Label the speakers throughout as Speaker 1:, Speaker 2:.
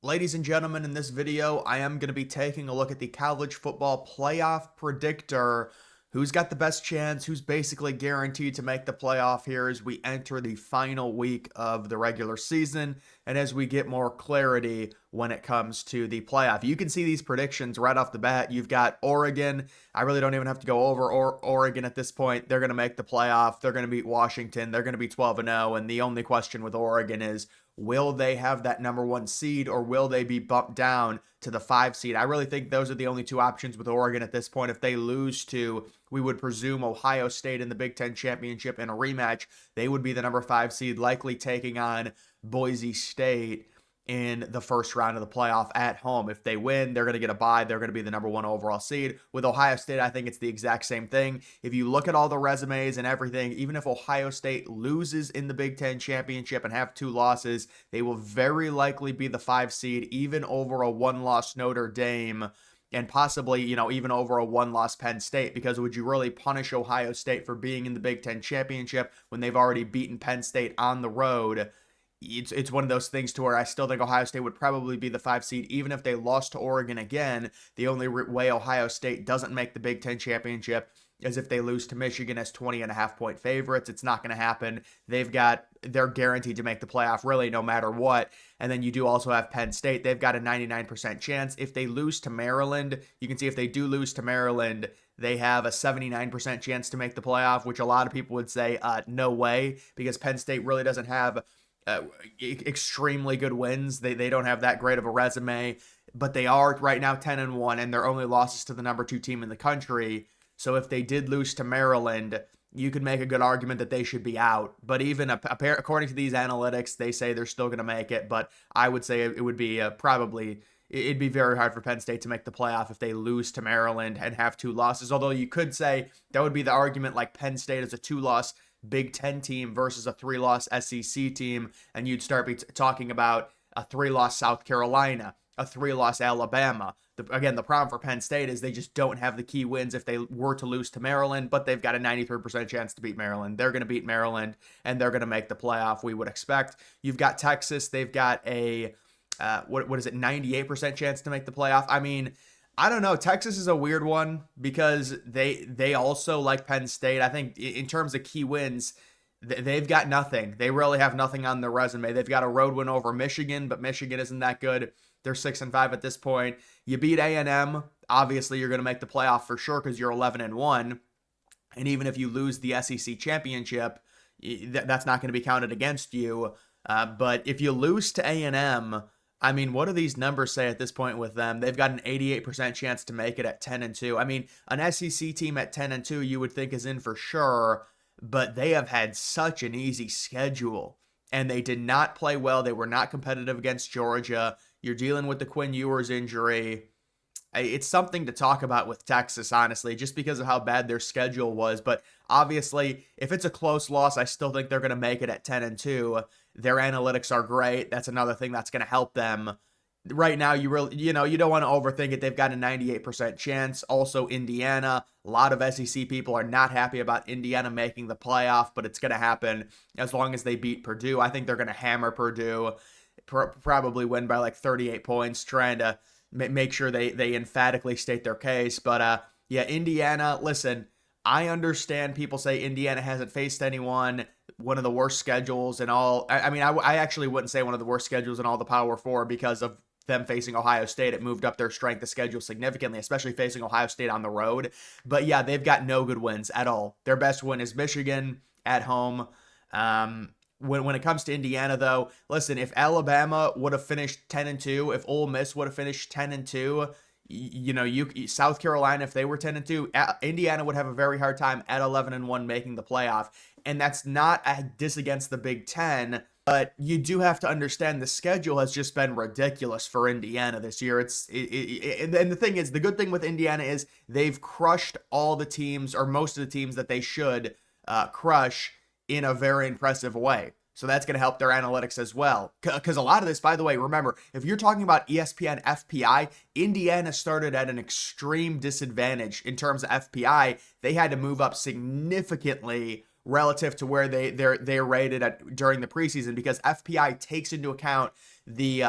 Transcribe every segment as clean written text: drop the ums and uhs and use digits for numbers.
Speaker 1: Ladies and gentlemen, in this video, I am going to be taking a look at the college football playoff predictor. Who's got the best chance? Who's basically guaranteed to make the playoff here as we enter the final week of the regular season and as we get more clarity when it comes to the playoff. You can see these predictions right off the bat. You've got Oregon. I really don't even have to go over Oregon at this point. They're going to make the playoff. They're going to beat Washington. They're going to be 12-0. And the only question with Oregon is, will they have that number one seed or will they be bumped down to the 5 seed? I really think those are the only two options with Oregon at this point. If they lose to, we would presume, Ohio State in the Big Ten Championship in a rematch, they would be the number 5 seed, likely taking on Boise State in the first round of the playoff at home. If they win, they're going to get a bye. They're going to be the number 1 overall seed. With Ohio State, I think it's the exact same thing. If you look at all the resumes and everything, even if Ohio State loses in the Big Ten Championship and have 2 losses, they will very likely be the 5 seed, even over a 1-loss Notre Dame and possibly, even over a 1-loss Penn State, because would you really punish Ohio State for being in the Big Ten Championship when they've already beaten Penn State on the road? It's one of those things to where I still think Ohio State would probably be the 5 seed, even if they lost to Oregon again. The only way Ohio State doesn't make the Big Ten Championship is if they lose to Michigan as 20.5-point favorites. It's not going to happen. They're guaranteed to make the playoff really no matter what. And then you do also have Penn State. They've got a 99% chance. If they lose to Maryland, you can see if they do lose to Maryland, they have a 79% chance to make the playoff, which a lot of people would say, no way, because Penn State really doesn't have extremely good wins. They don't have that great of a resume, but they are right now 10-1, and their only losses to the number 2 team in the country. So if they did lose to Maryland, you could make a good argument that they should be out. But even according to these analytics, they say they're still going to make it. But I would say it would be it'd be very hard for Penn State to make the playoff if they lose to Maryland and have 2 losses. Although you could say that would be the argument, like Penn State is a 2-loss Big Ten team versus a 3-loss SEC team, and you'd start talking about a 3-loss South Carolina, a 3-loss Alabama. Again, the problem for Penn State is they just don't have the key wins if they were to lose to Maryland, but they've got a 93% chance to beat Maryland. They're going to beat Maryland, and they're going to make the playoff, we would expect. You've got Texas. They've got a, 98% chance to make the playoff. I mean, I don't know. Texas is a weird one because they also, like Penn State, I think in terms of key wins, they've got nothing. They really have nothing on their resume. They've got a road win over Michigan, but Michigan isn't that good. They're 6-5 at this point. You beat A&M, obviously you're going to make the playoff for sure because you're 11-1. And even if you lose the SEC championship, that's not going to be counted against you. But if you lose to A&M, I mean, what do these numbers say at this point with them? They've got an 88% chance to make it at 10-2. I mean, an SEC team at 10-2 you would think is in for sure, but they have had such an easy schedule, and they did not play well. They were not competitive against Georgia. You're dealing with the Quinn Ewers injury. It's something to talk about with Texas, honestly, just because of how bad their schedule was. But obviously, if it's a close loss, I still think they're going to make it at 10-2. Their analytics are great. That's another thing that's going to help them. Right now, you don't want to overthink it. They've got a 98% chance. Also, Indiana. A lot of SEC people are not happy about Indiana making the playoff, but it's going to happen as long as they beat Purdue. I think they're going to hammer Purdue, probably win by like 38 points, trying to make sure they emphatically state their case. But yeah, Indiana, listen, I understand people say Indiana hasn't faced anyone, one of the worst schedules and all. I mean, I actually wouldn't say one of the worst schedules in all the Power Four because of them facing Ohio State. It moved up their strength of schedule significantly, especially facing Ohio State on the road. But yeah, they've got no good wins at all. Their best win is Michigan at home. When it comes to Indiana, though, listen, if Alabama would have finished 10-2, if Ole Miss would have finished 10-2, South Carolina, if they were 10-2, Indiana would have a very hard time at 11-1 making the playoff. And that's not a diss against the Big Ten, but you do have to understand the schedule has just been ridiculous for Indiana this year. And the thing is, the good thing with Indiana is they've crushed all the teams, or most of the teams that they should crush, in a very impressive way. So that's going to help their analytics as well. Because a lot of this, by the way, remember, if you're talking about ESPN FPI, Indiana started at an extreme disadvantage in terms of FPI. They had to move up significantly relative to where they're rated at during the preseason, because FPI takes into account the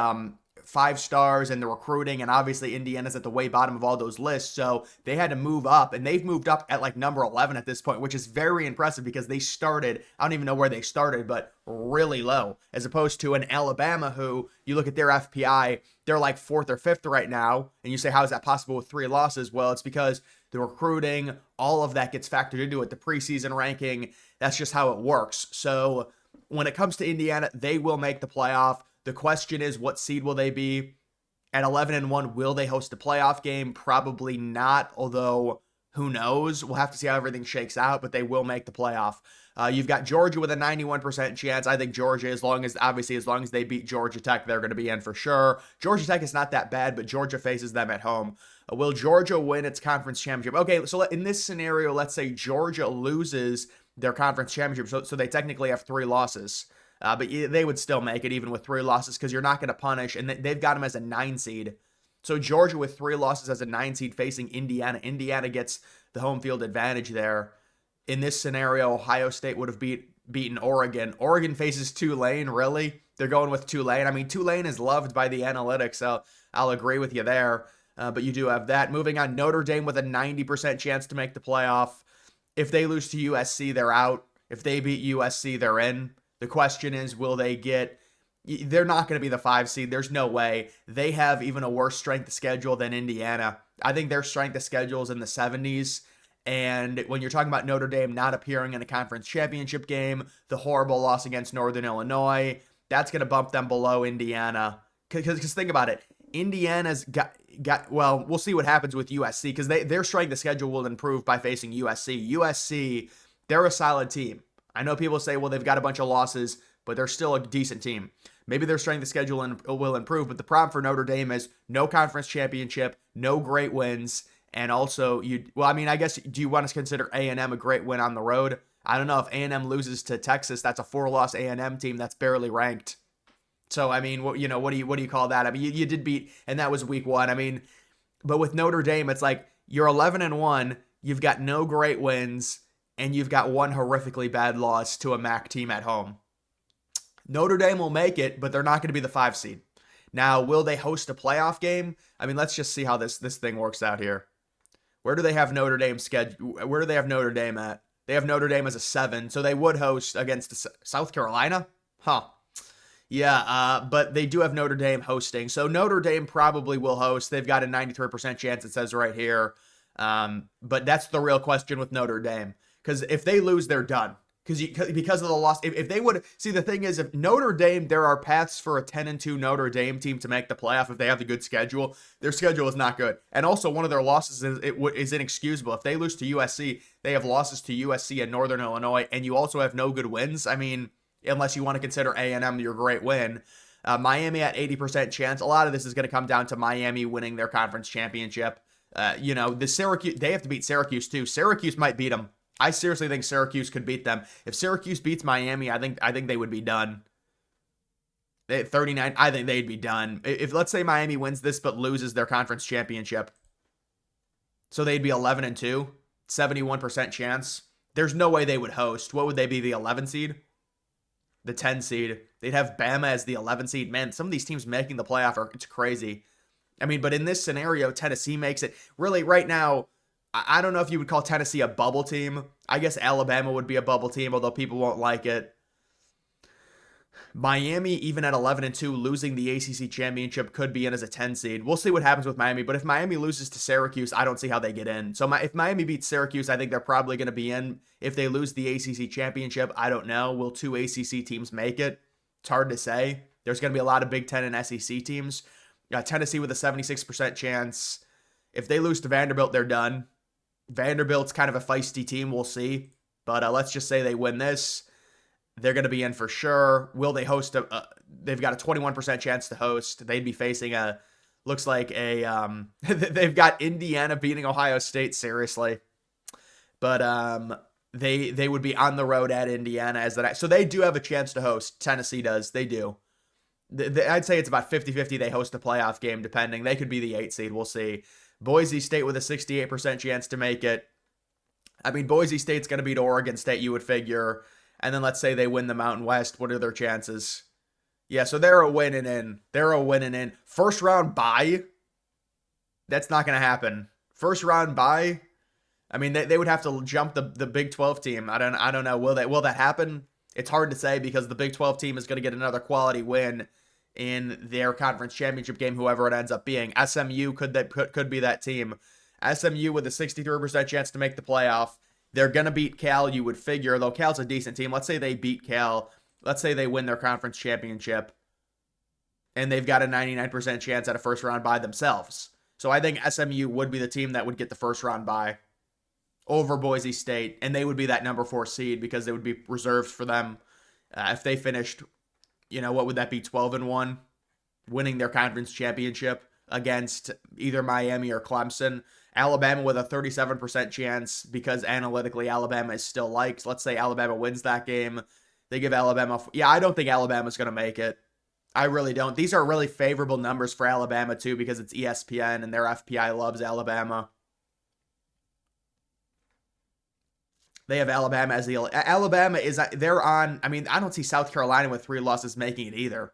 Speaker 1: five stars and the recruiting, and obviously Indiana's at the way bottom of all those lists, so they had to move up, and they've moved up at like number 11 at this point, which is very impressive because they started, I don't even know where they started, but really low, as opposed to an Alabama who, you look at their FPI, they're like fourth or fifth right now, and you say, how is that possible with 3 losses? Well, it's because the recruiting, all of that gets factored into it, the preseason ranking, that's just how it works. So when it comes to Indiana, they will make the playoff. The question is, what seed will they be? At 11-1, will they host a playoff game? Probably not, although who knows? We'll have to see how everything shakes out, but they will make the playoff. You've got Georgia with a 91% chance. I think Georgia, as long as they beat Georgia Tech, they're going to be in for sure. Georgia Tech is not that bad, but Georgia faces them at home. Will Georgia win its conference championship? Okay, so in this scenario, let's say Georgia loses their conference championship, so they technically have 3 losses. But they would still make it even with 3 losses because you're not going to punish, and they've got them as a 9 seed. So Georgia with 3 losses as a 9 seed facing Indiana. Indiana gets the home field advantage there. In this scenario, Ohio State would have beaten Oregon. Oregon faces Tulane, really? They're going with Tulane. I mean, Tulane is loved by the analytics, so I'll agree with you there. But you do have that. Moving on, Notre Dame with a 90% chance to make the playoff. If they lose to USC, they're out. If they beat USC, they're in. The question is, will they get... They're not going to be the 5 seed. There's no way. They have even a worse strength of schedule than Indiana. I think their strength of schedule is in the 70s. And when you're talking about Notre Dame not appearing in a conference championship game, the horrible loss against Northern Illinois, that's going to bump them below Indiana. Because think about it. Indiana's got well, we'll see what happens with USC because their strength of schedule will improve by facing USC. USC, they're a solid team. I know people say, well, they've got a bunch of losses, but they're still a decent team. Maybe their strength of schedule will improve, but the problem for Notre Dame is no conference championship, no great wins, and also I guess, do you want to consider A&M a great win on the road? I don't know. If A&M loses to Texas, that's a 4-loss A&M team that's barely ranked. So, I mean, what do you call that? I mean, you did beat, and that was week 1. I mean, but with Notre Dame, it's like you're 11-1, you've got no great wins, and you've got 1 horrifically bad loss to a MAC team at home. Notre Dame will make it, but they're not going to be the 5 seed. Now, will they host a playoff game? I mean, let's just see how this thing works out here. Where do they have Notre Dame scheduled? Where do they have Notre Dame at? They have Notre Dame as a 7, so they would host against South Carolina? Huh. Yeah, but they do have Notre Dame hosting, so Notre Dame probably will host. They've got a 93% chance, it says right here. But that's the real question with Notre Dame, because if they lose, they're done. Because of the loss, if they would see, the thing is, if Notre Dame, there are paths for a 10-2 Notre Dame team to make the playoff if they have a good schedule. Their schedule is not good, and also one of their losses is inexcusable. If they lose to USC, they have losses to USC and Northern Illinois, and you also have no good wins. I mean, unless you want to consider A&M your great win. Miami at 80% chance. A lot of this is going to come down to Miami winning their conference championship. The Syracuse, they have to beat Syracuse too. Syracuse might beat them. I seriously think Syracuse could beat them. If Syracuse beats Miami, I think they would be done. 39, I think they'd be done. If let's say Miami wins this but loses their conference championship, so they'd be 11-2, 71% chance. There's no way they would host. What would they be, the 11 seed? The 10 seed. They'd have Bama as the 11 seed. Man, some of these teams making the playoff it's crazy. I mean, but in this scenario, Tennessee makes it. Really, right now, I don't know if you would call Tennessee a bubble team. I guess Alabama would be a bubble team, although people won't like it. Miami, even at 11-2, losing the ACC championship, could be in as a 10 seed. We'll see what happens with Miami, but if Miami loses to Syracuse, I don't see how they get in. So if Miami beats Syracuse, I think they're probably going to be in. If they lose the ACC championship, I don't know. Will 2 ACC teams make it? It's hard to say. There's going to be a lot of Big Ten and SEC teams. Tennessee with a 76% chance. If they lose to Vanderbilt, they're done. Vanderbilt's kind of a feisty team. We'll see. But let's just say they win this. They're going to be in for sure. Will they host they've got a 21% chance to host. They'd be facing looks like they've got Indiana beating Ohio State, seriously. But they would be on the road at Indiana as that. So they do have a chance to host. Tennessee does. They do. I'd say it's about 50-50 they host a playoff game, depending. They could be the 8 seed. We'll see. Boise State with a 68% chance to make it. I mean, Boise State's going to beat Oregon State, you would figure. And then let's say they win the Mountain West. What are their chances? Yeah, so they're a winning in. They're a winning in. First round bye, that's not going to happen. First round bye, I mean, they would have to jump the Big 12 team. I don't know. Will that happen? It's hard to say because the Big 12 team is going to get another quality win in their conference championship game, whoever it ends up being. SMU could be that team. SMU with a 63% chance to make the playoff. They're going to beat Cal, you would figure, though Cal's a decent team. Let's say they beat Cal. Let's say they win their conference championship and they've got a 99% chance at a first round bye themselves. So I think SMU would be the team that would get the first round bye over Boise State, and they would be that number 4 seed because they would be reserved for them if they finished, what would that be, 12-1, winning their conference championship against either Miami or Clemson. Alabama with a 37% chance because analytically Alabama is still liked. Let's say Alabama wins that game. They give Alabama, I don't think Alabama's going to make it. I really don't. These are really favorable numbers for Alabama too because it's ESPN and their FPI loves Alabama. They have Alabama as the Alabama is they're on. I mean, I don't see South Carolina with 3 losses making it either.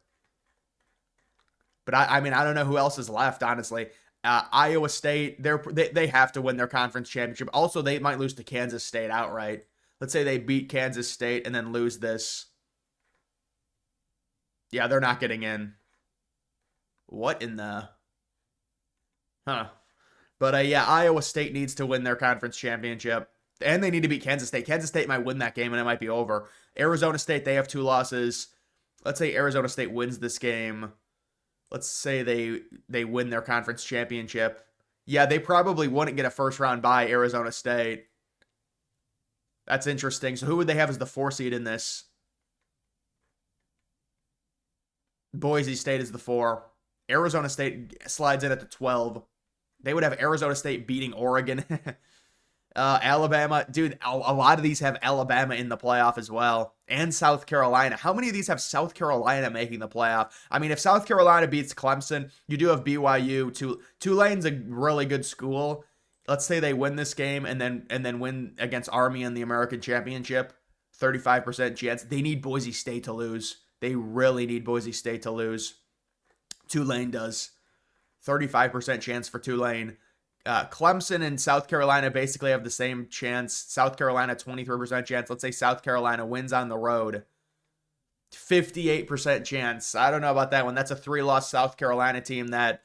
Speaker 1: But I mean, I don't know who else is left, honestly. Iowa State, they have to win their conference championship. Also, they might lose to Kansas State outright. Let's say they beat Kansas State and then lose this. Yeah, they're not getting in. What in the? Huh. But yeah, Iowa State needs to win their conference championship. And they need to beat Kansas State. Kansas State might win that game and it might be over. Arizona State, they have 2 losses. Let's say Arizona State wins this game. Let's say they win their conference championship. Yeah, they probably wouldn't get a first round bye, Arizona State. That's interesting. So who would they have as the 4 seed in this? Boise State is the 4. Arizona State slides in at the 12. They would have Arizona State beating Oregon. Alabama, dude, a lot of these have Alabama in the playoff as well, and South Carolina. How many of these have South Carolina making the playoff? I mean, if South Carolina beats Clemson, you do have BYU. Tulane's a really good school. Let's say they win this game and then win against Army in the American Championship. 35% chance. They need Boise State to lose. They really need Boise State to lose. Tulane does. 35% chance for Tulane. Clemson and South Carolina basically have the same chance. South Carolina, 23% chance. Let's say South Carolina wins on the road. 58% chance. I don't know about that one. That's a 3-loss South Carolina team that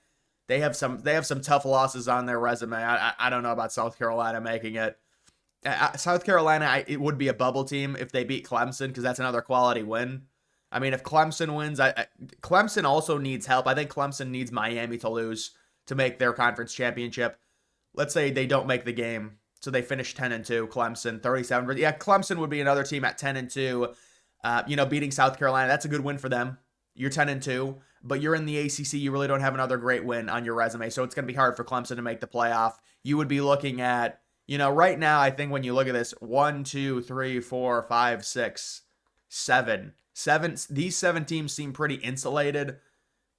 Speaker 1: they have some tough losses on their resume. I don't know about South Carolina making it. South Carolina, it would be a bubble team if they beat Clemson because that's another quality win. I mean, if Clemson wins, Clemson also needs help. I think Clemson needs Miami to lose to make their conference championship. Let's say they don't make the game, so they finish 10-2. Clemson 37. Yeah, Clemson would be another team at 10-2. Beating South Carolina, that's a good win for them. You're 10-2, but you're in the ACC. You really don't have another great win on your resume, so it's going to be hard for Clemson to make the playoff. You would be looking at, right now. I think when you look at this, 1, 2, 3, 4, 5, 6, 7. These 7 teams seem pretty insulated.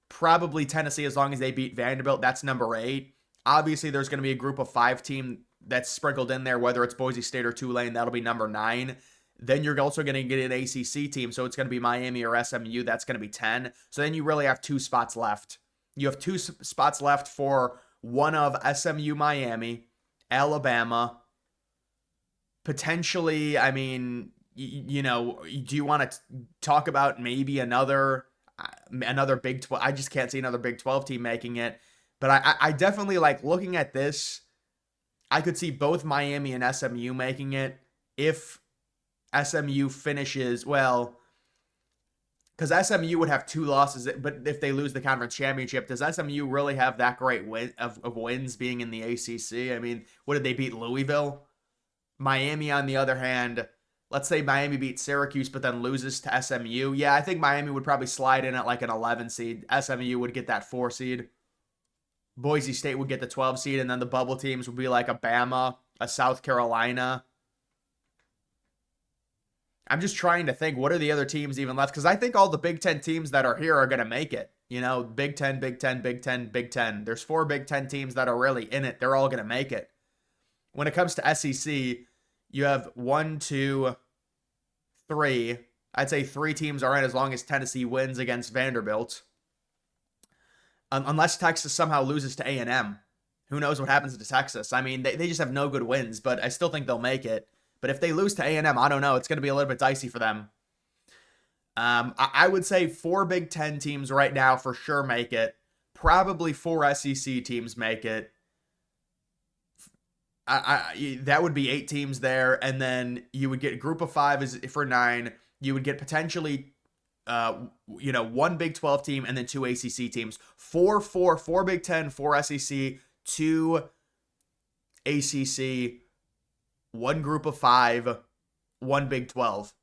Speaker 1: Probably Tennessee, as long as they beat Vanderbilt, that's number 8. Obviously, there's going to be a group of 5 team that's sprinkled in there, whether it's Boise State or Tulane, that'll be number 9. Then you're also going to get an ACC team, so it's going to be Miami or SMU, that's going to be 10. So then you really have 2 spots left. You have 2 spots left for one of SMU, Miami, Alabama, potentially, I mean, do you want to talk about maybe another Big 12? I just can't see another Big 12 team making it. But I definitely like looking at this. I could see both Miami and SMU making it if SMU finishes, well, because SMU would have 2 losses, but if they lose the conference championship, does SMU really have that great win of wins being in the ACC? I mean, what did they beat Louisville? Miami, on the other hand, let's say Miami beats Syracuse, but then loses to SMU. Yeah, I think Miami would probably slide in at like an 11 seed. SMU would get that 4 seed. Boise State would get the 12 seed, and then the bubble teams would be like a Bama, a South Carolina. I'm just trying to think, what are the other teams even left? Because I think all the Big Ten teams that are here are going to make it. Big Ten, Big Ten, Big Ten, Big Ten. There's 4 Big Ten teams that are really in it. They're all going to make it. When it comes to SEC, you have 1, 2, 3. I'd say 3 teams are in as long as Tennessee wins against Vanderbilt. Unless Texas somehow loses to A&M. Who knows what happens to Texas? I mean, they just have no good wins, but I still think they'll make it. But if they lose to A&M, I don't know. It's going to be a little bit dicey for them. I would say 4 Big Ten teams right now for sure make it. Probably 4 SEC teams make it. That would be 8 teams there, and then you would get a group of 5 is for 9. You would get potentially, 1 Big 12 team and then 2 ACC teams. 4 Big Ten, 4 SEC, 2 ACC, 1 group of 5, 1 Big 12.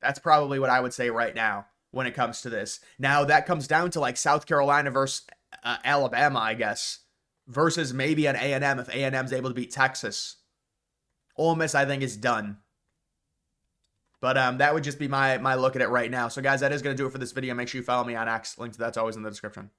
Speaker 1: That's probably what I would say right now when it comes to this. Now, that comes down to like South Carolina versus Alabama, I guess, versus maybe an A&M if A&M's able to beat Texas. Ole Miss, I think, is done. But that would just be my look at it right now. So, guys, that is going to do it for this video. Make sure you follow me on X. Link to that's always in the description.